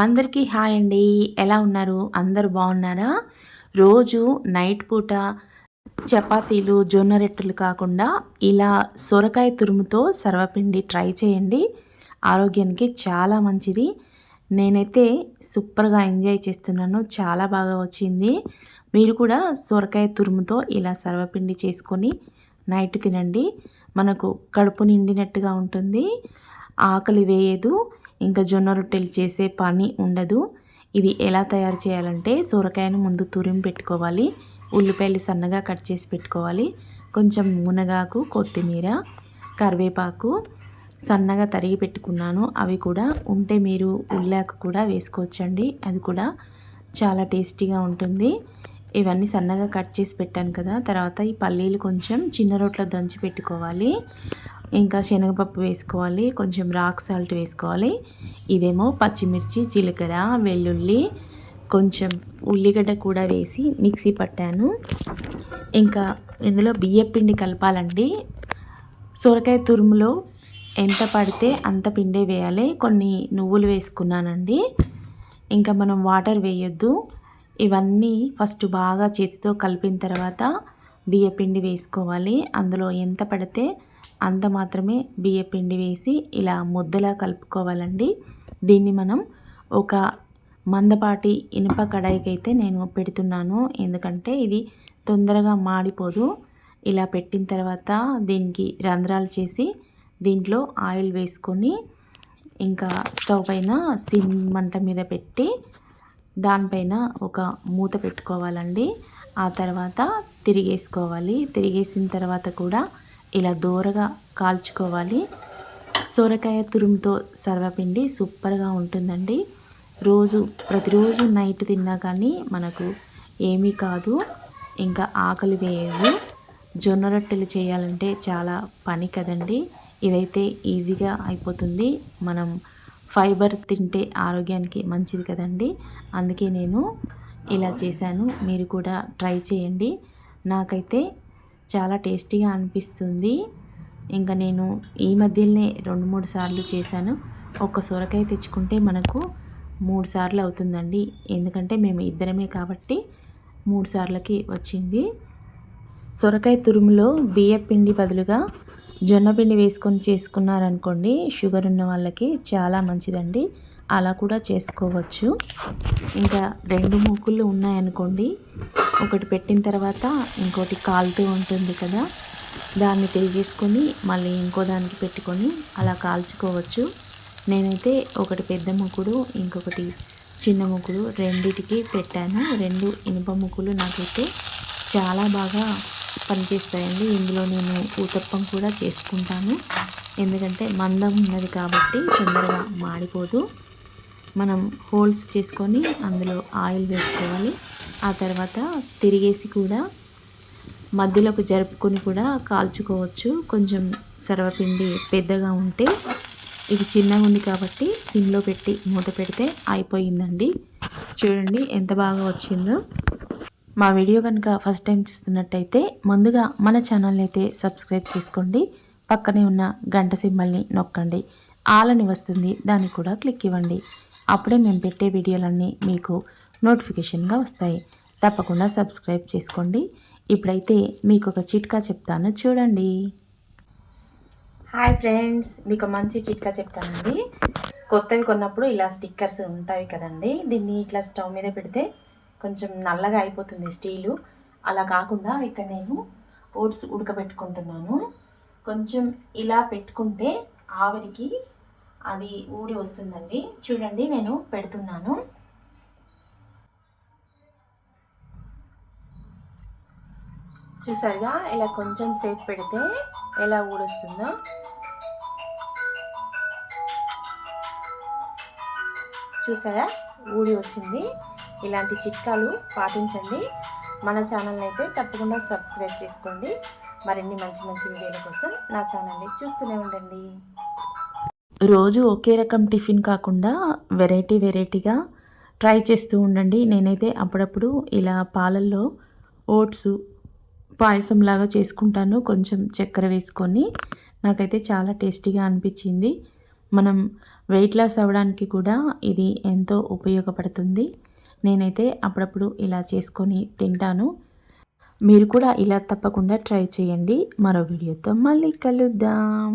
అందరికీ హాయ్ అండి. ఎలా ఉన్నారు? అందరూ బాగున్నారా? రోజు నైట్ పూట చపాతీలు, జొన్న రొట్టెలు కాకుండా ఇలా సొరకాయ తురుముతో సర్వపిండి ట్రై చేయండి. ఆరోగ్యానికి చాలా మంచిది. నేనైతే సూపర్‌గా ఎంజాయ్ చేస్తున్నాను. చాలా బాగా వచ్చింది. మీరు కూడా సొరకాయ తురుముతో ఇలా సర్వపిండి చేసుకొని నైట్ తినండి. మనకు కడుపు నిండినట్టుగా ఉంటుంది. ఆకలి వేయదు. ఇంకా జొన్న రొట్టెలు చేసే పని ఉండదు. ఇది ఎలా తయారు చేయాలంటే సొరకాయను ముందు తురిమి పెట్టుకోవాలి. ఉల్లిపాయలు సన్నగా కట్ చేసి పెట్టుకోవాలి. కొంచెం మునగాకు, కొత్తిమీర, కరివేపాకు సన్నగా తరిగి పెట్టుకున్నాను. అవి కూడా ఉంటే మీరు ఉల్లాకు కూడా వేసుకోవచ్చండి. అది కూడా చాలా టేస్టీగా ఉంటుంది. ఇవన్నీ సన్నగా కట్ చేసి పెట్టాను కదా. తర్వాత ఈ పల్లీలు కొంచెం చిన్న రోట్లో దంచి పెట్టుకోవాలి. ఇంకా శనగపప్పు వేసుకోవాలి. కొంచెం రాక్ సాల్ట్ వేసుకోవాలి. ఇదేమో పచ్చిమిర్చి, జీలకర్ర, వెల్లుల్లి, కొంచెం ఉల్లిగడ్డ కూడా వేసి మిక్సీ పట్టాను. ఇంకా ఇందులో బియ్యపిండి కలపాలండి. సొరకాయ తురుములో ఎంత పడితే అంత పిండే వేయాలి. కొన్ని నువ్వులు వేసుకున్నానండి. ఇంకా మనం వాటర్ వేయొద్దు. ఇవన్నీ ఫస్ట్ బాగా చేతితో కలిపిన తర్వాత బియ్యపిండి వేసుకోవాలి. అందులో ఎంత పడితే అంత మాత్రమే బియ్యపిండి వేసి ఇలా ముద్దలా కలుపుకోవాలండి. దీన్ని మనం ఒక మందపాటి ఇనుప కడాయికి అయితే నేను పెడుతున్నాను. ఎందుకంటే ఇది తొందరగా మాడిపోదు. ఇలా పెట్టిన తర్వాత దీనికి రంధ్రాలు చేసి దీంట్లో ఆయిల్ వేసుకొని ఇంకా స్టవ్ పైన సిమ్ మంట మీద పెట్టి దానిపైన ఒక మూత పెట్టుకోవాలండి. ఆ తర్వాత తిరిగేసుకోవాలి. తిరిగేసిన తర్వాత కూడా ఇలా దోరగా కాల్చుకోవాలి. సొరకాయ తురుముతో సర్వపిండి సూపర్గా ఉంటుందండి. ప్రతిరోజు నైట్ తిన్నా కానీ మనకు ఏమీ కాదు. ఇంకా ఆకలి వేయదు. జొన్న రొట్టెలు చేయాలంటే చాలా పని కదండి. ఇదైతే ఈజీగా అయిపోతుంది. మనం ఫైబర్ తింటే ఆరోగ్యానికి మంచిది కదండి. అందుకే నేను ఇలా చేశాను. మీరు కూడా ట్రై చేయండి. నాకైతే చాలా టేస్టీగా అనిపిస్తుంది. ఇంకా నేను ఈ మధ్యలోనే 2-3 సార్లు చేశాను. ఒక సొరకాయ తెచ్చుకుంటే మనకు 3 సార్లు అవుతుందండి. ఎందుకంటే మేము ఇద్దరమే కాబట్టి 3 సార్లకి వచ్చింది. సొరకాయ తురుములో బియ్యపిండి బదులుగా జొన్నపిండి వేసుకొని చేసుకున్నారనుకోండి, షుగర్ ఉన్న వాళ్ళకి చాలా మంచిదండి. అలా కూడా చేసుకోవచ్చు. ఇంకా 2 మూకుళ్ళు ఉన్నాయనుకోండి, ఒకటి పెట్టిన తర్వాత ఇంకోటి కాలుతూ ఉంటుంది కదా, దాన్ని తిరిగేసుకొని మళ్ళీ ఇంకో దానికి పెట్టుకొని అలా కాల్చుకోవచ్చు. నేనైతే ఒకటి పెద్ద ముక్కుడు, ఇంకొకటి చిన్న ముక్కుడు రెండిటికి పెట్టాను. 2 ఇనుప ముక్కులు నాకైతే చాలా బాగా పనిచేస్తాయండి. ఇందులో నేను ఊతప్పం కూడా చేసుకుంటాను. ఎందుకంటే మందం ఉన్నది కాబట్టి తొందరగా మాడిపోదు. మనం హోల్స్ చేసుకొని అందులో ఆయిల్ వేసుకోవాలి. ఆ తర్వాత తిరిగేసి కూడా మధ్యలోకి జరుపుకొని కూడా కాల్చుకోవచ్చు. కొంచెం సర్వపిండి పెద్దగా ఉంటే, ఇది చిన్నగా ఉంది కాబట్టి సిమ్లో పెట్టి మూత పెడితే అయిపోయిందండి. చూడండి ఎంత బాగా వచ్చిందో. మా వీడియో కనుక ఫస్ట్ టైం చూస్తున్నట్టయితే ముందుగా మన ఛానల్ని అయితే సబ్స్క్రైబ్ చేసుకోండి. పక్కనే ఉన్న గంట సింబల్ని నొక్కండి. ఆల్ అని వస్తుంది, దాన్ని కూడా క్లిక్ ఇవ్వండి. అప్పుడే మేము పెట్టే వీడియోలన్నీ మీకు నోటిఫికేషన్గా వస్తాయి. తప్పకుండా సబ్స్క్రైబ్ చేసుకోండి. ఇప్పుడైతే మీకు ఒక చిట్కా చెప్తాను, చూడండి. హాయ్ ఫ్రెండ్స్, మీకు మంచి చిట్కా చెప్తానండి. కొత్తవి కొన్నప్పుడు ఇలా స్టిక్కర్స్ ఉంటాయి కదండి, దీన్ని ఇట్లా స్టవ్ మీద పెడితే కొంచెం నల్లగా అయిపోతుంది స్టీలు. అలా కాకుండా ఇక్కడ నేను ఓట్స్ ఉడకబెట్టుకుంటున్నాను. కొంచెం ఇలా పెట్టుకుంటే ఆవిరికి అది ఊడి వస్తుందండి. చూడండి, నేను పెడుతున్నాను. చూసారుగా, ఇలా కొంచెం సేపు పెడితే ఎలా ఊడొస్తుందో. చూసారా, ఊడి వచ్చింది. ఇలాంటి చిట్కాలు పాటించండి. మన ఛానల్ని అయితే తప్పకుండా సబ్స్క్రైబ్ చేసుకోండి. మరిన్ని మంచి మంచి వీడియోల కోసం నా ఛానల్ని చూస్తూనే ఉండండి. రోజు ఒకే రకం టిఫిన్ కాకుండా వెరైటీగా ట్రై చేస్తూ ఉండండి. నేనైతే అప్పుడప్పుడు ఇలా పాలల్లో ఓట్స్ పాయసంలాగా చేసుకుంటాను, కొంచెం చక్కెర వేసుకొని. నాకైతే చాలా టేస్టీగా అనిపించింది. మనం వెయిట్ లాస్ అవ్వడానికి కూడా ఇది ఎంతో ఉపయోగపడుతుంది. నేనైతే అప్పుడప్పుడు ఇలా చేసుకొని తింటాను. మీరు కూడా ఇలా తప్పకుండా ట్రై చేయండి. మరో వీడియోతో మళ్ళీ కలుద్దాం.